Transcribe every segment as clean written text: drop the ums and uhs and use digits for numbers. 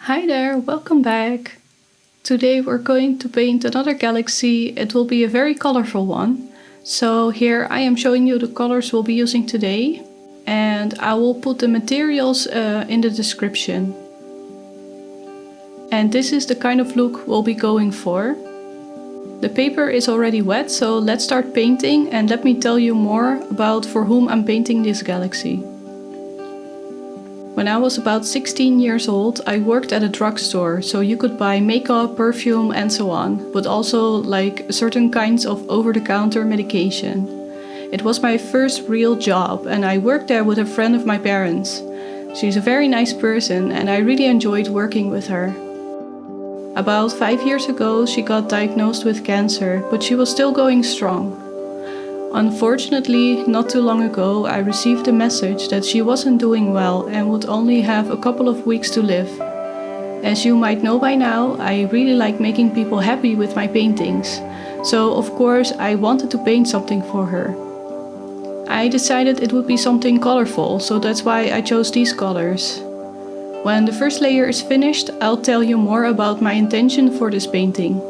Hi there, welcome back. Today we're going to paint another galaxy. It will be a very colorful one. So here I am showing you the colors we'll be using today, and I will put the materials in the description. And this is the kind of look we'll be going for. The paper is already wet, so let's start painting and let me tell you more about for whom I'm painting this galaxy. When I was about 16 years old, I worked at a drugstore, so you could buy makeup, perfume and so on, but also like certain kinds of over-the-counter medication. It was my first real job and I worked there with a friend of my parents. She's a very nice person and I really enjoyed working with her. About 5 years ago she got diagnosed with cancer, but she was still going strong. Unfortunately, not too long ago I received a message that she wasn't doing well and would only have a couple of weeks to live. As you might know by now, I really like making people happy with my paintings, so of course I wanted to paint something for her. I decided it would be something colorful, so that's why I chose these colors. When the first layer is finished, I'll tell you more about my intention for this painting.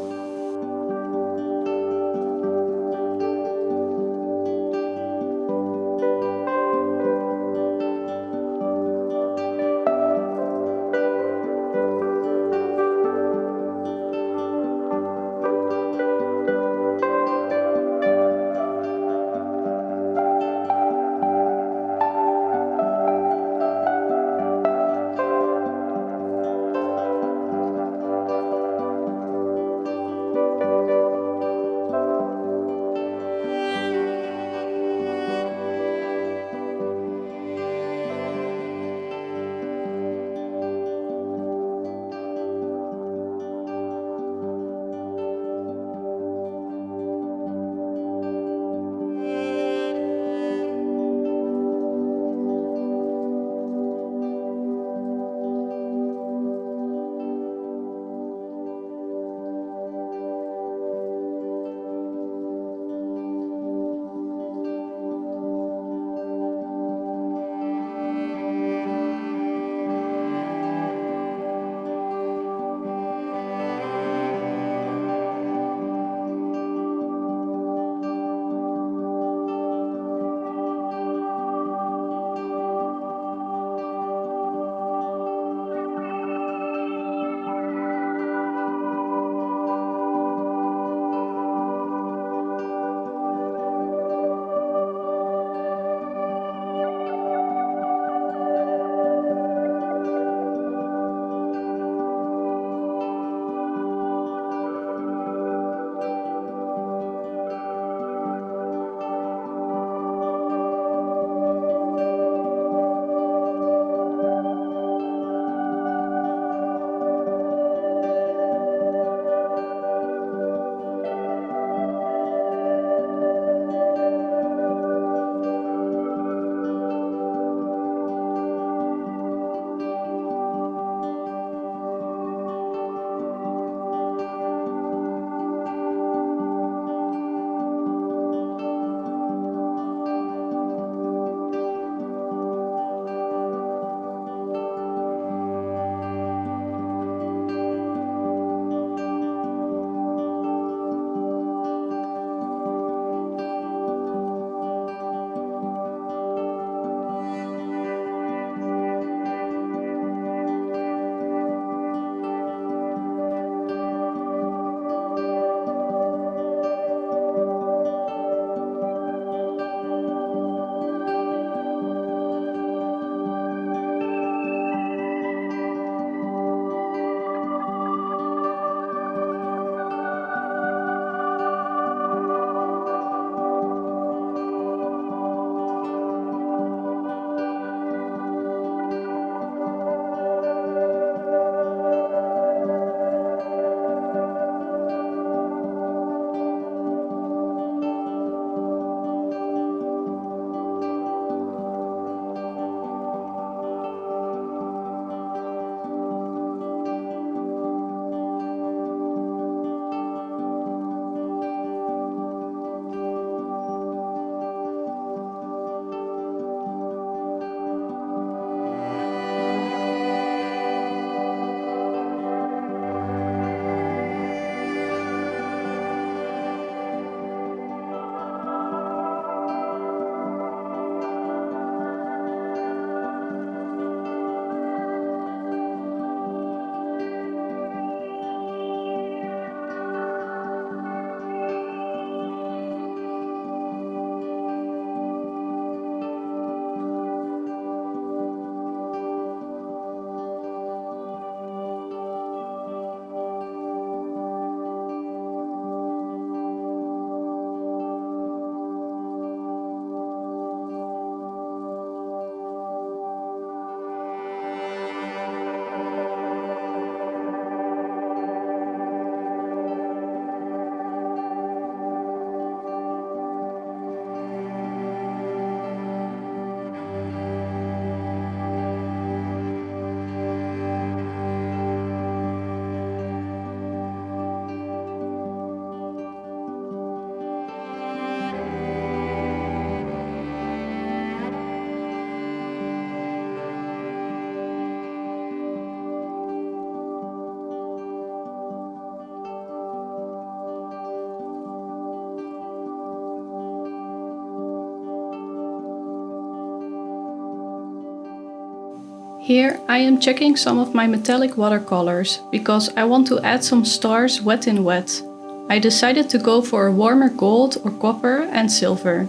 Here I am checking some of my metallic watercolors, because I want to add some stars wet in wet. I decided to go for a warmer gold or copper and silver.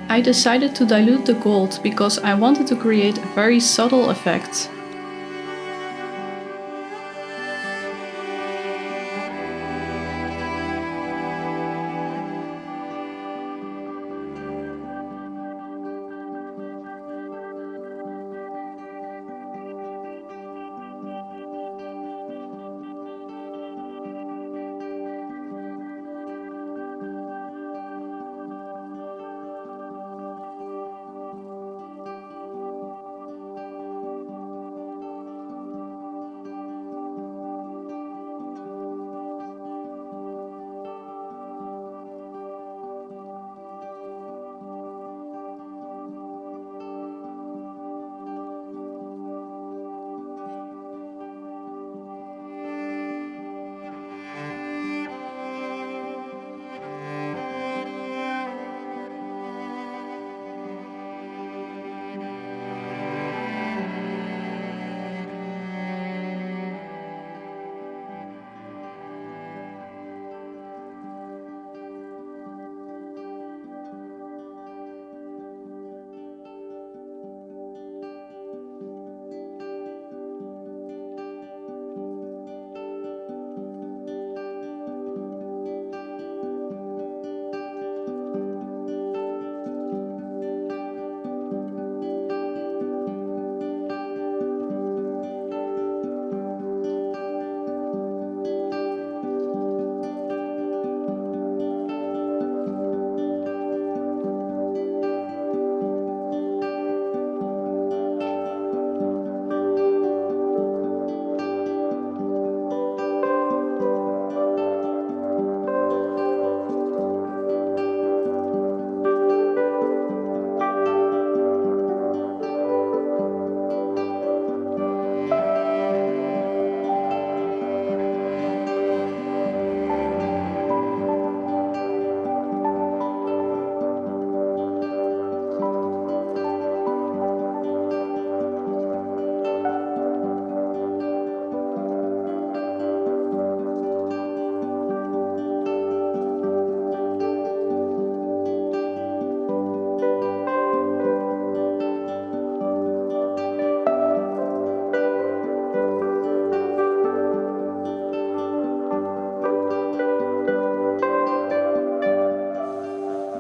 I decided to dilute the gold because I wanted to create a very subtle effect.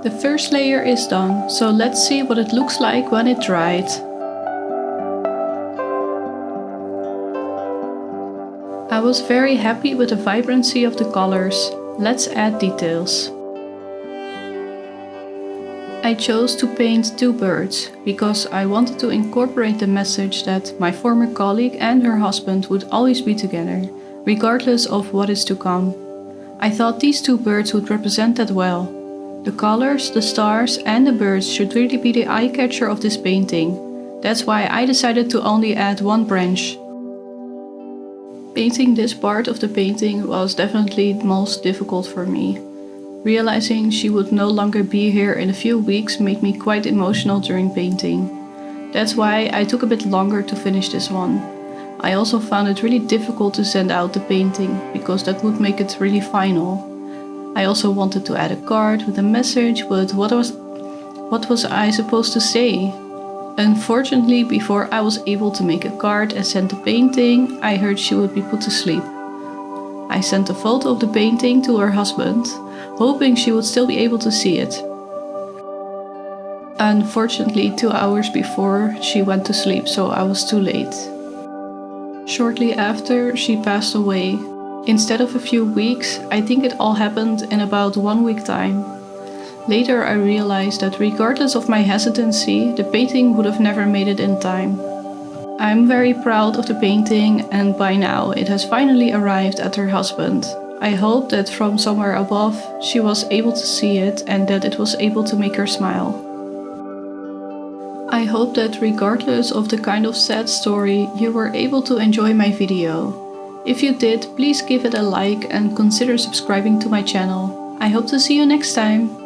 The first layer is done, so let's see what it looks like when it dried. I was very happy with the vibrancy of the colors. Let's add details. I chose to paint two birds because I wanted to incorporate the message that my former colleague and her husband would always be together, regardless of what is to come. I thought these two birds would represent that well. The colors, the stars and the birds should really be the eye-catcher of this painting. That's why I decided to only add one branch. Painting this part of the painting was definitely the most difficult for me. Realizing she would no longer be here in a few weeks made me quite emotional during painting. That's why I took a bit longer to finish this one. I also found it really difficult to send out the painting, because that would make it really final. I also wanted to add a card with a message, but what was I supposed to say? Unfortunately, before I was able to make a card and send the painting, I heard she would be put to sleep. I sent a photo of the painting to her husband, hoping she would still be able to see it. Unfortunately, 2 hours before she went to sleep, so I was too late. Shortly after, she passed away. Instead of a few weeks, I think it all happened in about 1 week time. Later I realized that regardless of my hesitancy, the painting would have never made it in time. I'm very proud of the painting, and by now it has finally arrived at her husband. I hope that from somewhere above she was able to see it and that it was able to make her smile. I hope that regardless of the kind of sad story, you were able to enjoy my video. If you did, please give it a like and consider subscribing to my channel. I hope to see you next time.